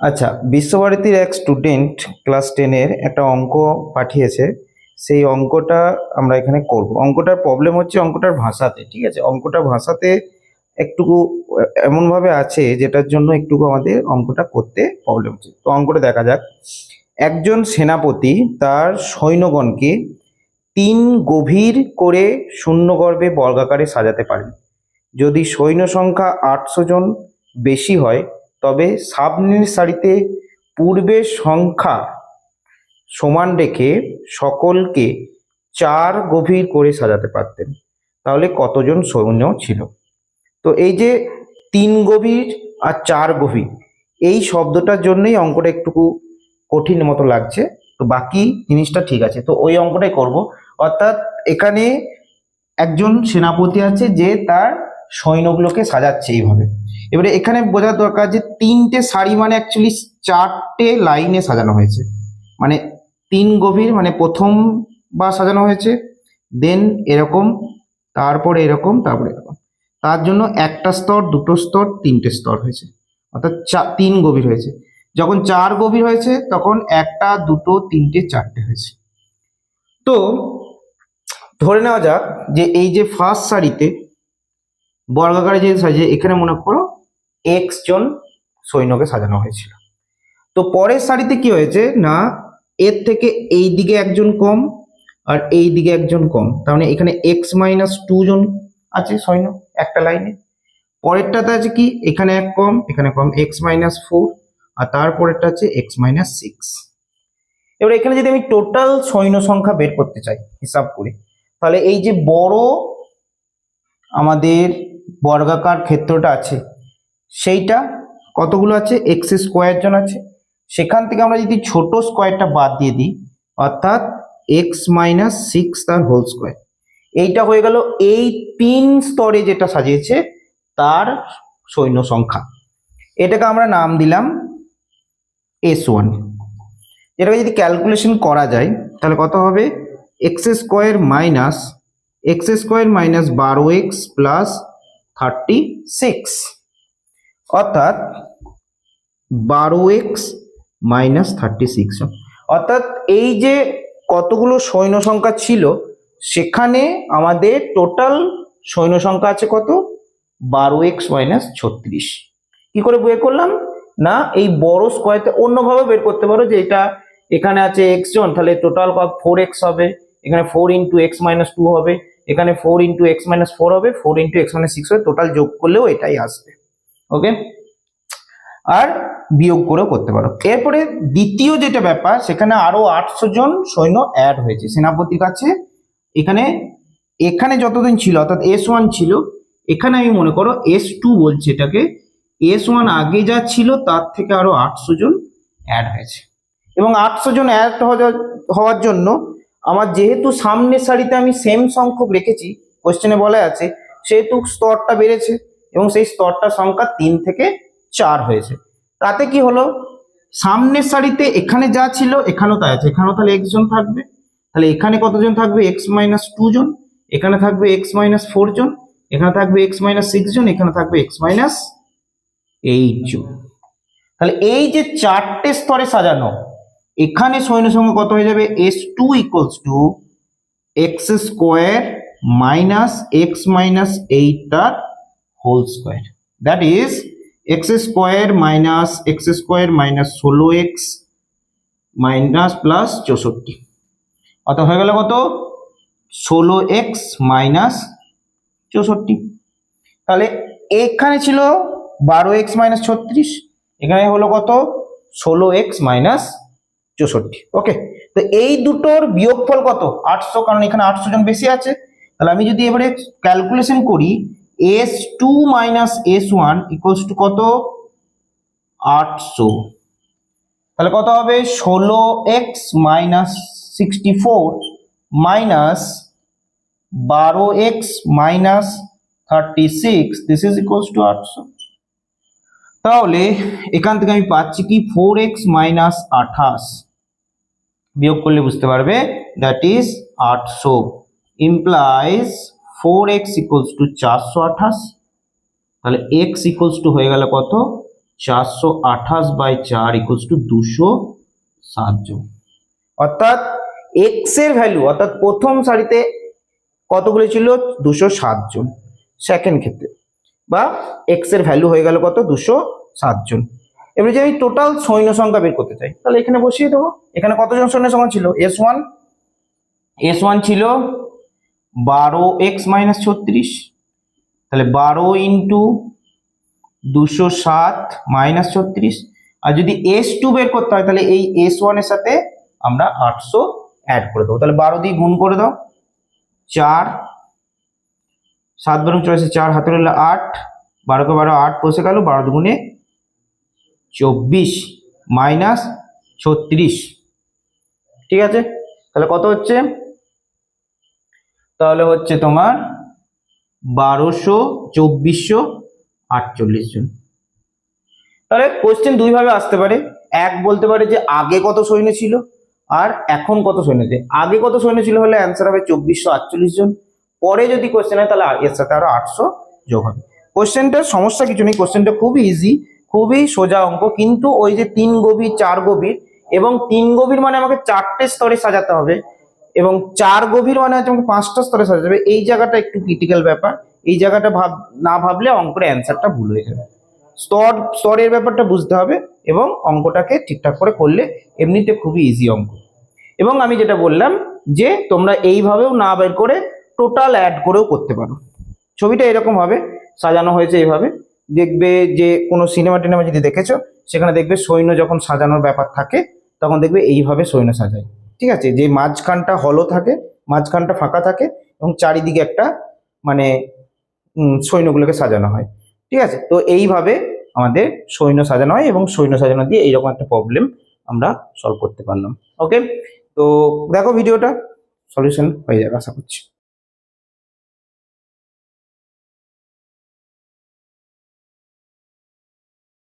আচ্ছা, বিশ্বভারতীর এক স্টুডেন্ট ক্লাস 10-এর একটা অঙ্ক পাঠিয়েছে। সেই অঙ্কটা আমরা এখানে করব। অঙ্কটার প্রবলেম হচ্ছে অঙ্কটার ভাষাতে, ঠিক আছে? অঙ্কটা ভাষাতে একটুকু এমনভাবে আছে যেটার জন্য একটুকু আমাদের অঙ্কটা করতে প্রবলেম হচ্ছে। তো অঙ্কটা দেখা যাক। একজন সেনাপতি তার সৈন্যগণকে 3 গভীর করে শূন্যগর্ভে বর্গাকারে সাজাতে পারেন। যদি সৈন্য সংখ্যা 800 জন বেশি হয় তবে সামনের সারিতে পূর্বের সংখ্যা সমান রেখে সকলকে 4 গভীর করে সাজাতে পারতেন। তাহলে কতজন সৈন্য ছিল? তো এই যে 3 গভীর আর 4 গভীর, এই শব্দটার জন্যই অঙ্কটা একটুকু কঠিন মতো লাগছে। তো বাকি জিনিসটা ঠিক আছে, তো ওই অঙ্কটাই করব। অর্থাৎ এখানে একজন সেনাপতি আছে যে তার সৈন্যগুলোকে সাজাচ্ছে এইভাবে। এবারে এখানে বোঝার দরকার যে 3টে সারি মানে অ্যাকচুয়ালি 4টে লাইনে সাজানো হয়েছে। মানে 3 গভীর মানে প্রথম বার সাজানো হয়েছে, দেন এরকম, তারপরে এরকম, তারপরে এরকম। তার জন্য একটা স্তর, দুটো স্তর, 3টে স্তর হয়েছে। অর্থাৎ 3 গভীর হয়েছে। যখন 4 গভীর হয়েছে তখন একটা, দুটো, 3টে, 4টে হয়েছে। তো ধরে নেওয়া যাক যে এই যে ফার্স্ট সারিতে বর্গাকারে যে সাজিয়ে এখানে মনে করো এক্স জন সৈন্যকে সাজানো হয়েছিল। তো পরের সারিতে কি হয়েছে না, এর থেকে এই দিকে একজন কম আর এই দিকে একজন কম, তার মানে এখানে x-2 জন আছে সৈন্য একটা লাইনে। পরেরটাতে আছে কি, এখানে এক কম, এখানে কম, x-4, আর তারপরেরটা আছে x-6। এবার এখানে যদি আমি টোটাল সৈন্য সংখ্যা বের করতে চাই হিসাব করে, তাহলে এই যে বড় আমাদের বর্গাকার ক্ষেত্রটা আছে সেইটা কতগুলো আছে, এক্স স্কোয়ার জন আছে। সেখান থেকে আমরা যদি ছোট স্কোয়ারটা বাদ দিয়ে দিই, অর্থাৎ x-6 তার হোল স্কোয়ার, এইটা হয়ে গেল এই 3 স্তরে যেটা সাজিয়েছে তার সৈন্য সংখ্যা। এটাকে আমরা নাম দিলাম S1। এটাকে যদি ক্যালকুলেশন করা যায় তাহলে কত হবে, x² - 12x + 36, অর্থাৎ 12x - 36। অর্থাৎ এই যে কতগুলো সৈন্য সংখ্যা ছিল সেখানে আমাদের টোটাল সৈন্য সংখ্যা আছে কত, 12x - 36। কি করে বের করলাম না, এই বড় স্কোয়ারটা অন্যভাবে বের করতে পারো, যে এটা এখানে আছে x জন, তাহলে টোটাল 4x হবে, এখানে 4 × x-2 হবে, এখানে 4 × x-4 হবে, 4 × x-6 হবে, টোটাল যোগ করলেও এটাই আসবে। ওকে, আর বিয়োগ করেও করতে পারো। এরপরে দ্বিতীয় যেটা ব্যাপার, সেখানে আরো 800 জন সৈন্য অ্যাড হয়েছে সেনাপতির কাছে। এখানে যতদিন ছিল অর্থাৎ S1 ছিল, এখানে আমি মনে করো S2 বলছি এটাকে, S1 আগে যা ছিল তার থেকে আরো 800 জন অ্যাড হয়েছে। এবং 800 জন অ্যাড হওয়ার জন্য আমার যেহেতু সামনের সারিতে আমি সেম সংখ্যক রেখেছি, কোশ্চেনে বলা আছে, সেহেতু স্তরটা বেড়েছে এবং সেই স্তরটার সংখ্যা 3 থেকে 4 হয়েছে। তাতে কি হলো, সামনের সারিতে এখানে যা ছিল এখানেও তাই আছে, এখানেও তাহলে x জন থাকবে, তাহলে এখানে কতজন থাকবে, x-2 জন, এখানে থাকবে x-4 জন, এখানে থাকবে x-6 জন, এখানে থাকবে x-8 জন। তাহলে এই যে 4টে স্তরে সাজানো, এখানে সৈন্য সংখ্যা কত হয়ে যাবে, S2 = x² - x-8 তার whole square, that is x² - x² - 16x - +64। অর্থাৎ হয়ে গেল কত, 16x - 64। তাহলে এখানে ছিল 12x - 36, এখানে হলো কত, 16x - 64। ওকে, তো এই দুটোর বিয়োগফল কত, 800, কারণ এখানে 800 জন বেশি আছে। তাহলে আমি যদি এবারে ক্যালকুলেশন করি, S2 - S1 = কত, 800। তাহলে কত হবে, 16x - 64 - 12x - 36, this is equals to 800। তাহলে এখান থেকে আমি পাচ্ছি কি, 4x - 28 বিয়োগ করলে বুঝতে পারবে, দ্যাট ইজ 800 ইমপ্লাইজ 4x = 428। তাহলে x = হয়ে গেল কত, 428/4 ইকুয়ালস টু 207 জন। অর্থাৎ এক্স এর ভ্যালু অর্থাৎ প্রথম সারিতে কতগুলো ছিল 207 জন, সেকেন্ড ক্ষেত্রে বা এক্স এর ভ্যালু হয়ে গেল কত 207 জন। এবারে যদি আমি টোটাল সৈন্য সংখ্যা বের করতে চাই তাহলে এখানে বসিয়ে দেবো। এখানে কতজন সৈন্য সংখ্যা ছিল, S1 ছিল 12x-36, তাহলে 12 ইন্টু 207 মাইনাস 36। আর যদি S2 বের করতে হয় তাহলে এই S1 এর সাথে আমরা 800 অ্যাড করে দেবো। তাহলে 12 দিয়ে গুণ করে দাও, 4 7 12 84, 4 হাতে রইল 8, 12 কে 12 8 বসে গেল, 12 দুগুণে 24 মাইনাস 36। ঠিক আছে, তাহলে কত হচ্ছে, তাহলে হচ্ছে তোমার 2448 জন। তাহলে কোশ্চেন দুই ভাবে আসতে পারে, এক বলতে পারে যে আগে কত সৈন্য ছিল আর এখন কত সৈন্য আছে। আগে কত সৈন্য ছিল হলে অ্যান্সার হবে 2448 জন, পরে যদি কোশ্চেন হয় তাহলে এর সাথে আরো 800 যোগ হবে। কোশ্চেনটার সমস্যা কিছু নেই, কোশ্চেনটা খুবই ইজি, খুবই সোজা অঙ্ক, কিন্তু ওই যে 3 গভীর 4 গভীর এবং 3 গভীর মানে আমাকে 4টে স্তরে সাজাতে হবে এবং 4 গভীর মানে হচ্ছে আমাকে 5টা স্তরে সাজাতে হবে। এই জায়গাটা একটু ক্রিটিক্যাল ব্যাপার, এই জায়গাটা না ভাবলে অঙ্কের অ্যান্সারটা ভুল হয়ে যাবে। স্তরের ব্যাপারটা বুঝতে হবে এবং অঙ্কটাকে ঠিকঠাক করে করলে এমনিতে খুবই ইজি অঙ্ক। এবং আমি যেটা বললাম যে তোমরা এইভাবেও না বের করে টোটাল অ্যাড করেও করতে পারো। ছবিটা এরকম হবে সাজানো হয়েছে এইভাবে, দেখবে যে কোনো সিনেমা টিনেমা যদি দেখেছো সেখানে দেখবে সৈন্য যখন সাজানোর ব্যাপার থাকে তখন দেখবে এইভাবে সৈন্য সাজায়। ঠিক আছে, যে মাঝখানটা হলো থাকে, মাঝখানটা ফাঁকা থাকে এবং চারিদিকে একটা মানে সৈন্যগুলোকে সাজানো হয়। ঠিক আছে, তো এইভাবে আমাদের সৈন্য সাজানো হয় এবং সৈন্য সাজানো দিয়ে এইরকম একটা প্রবলেম আমরা সলভ করতে পারলাম। ওকে, তো দেখো ভিডিওটা, সলিউশন হয়ে যাবে আশা করছি।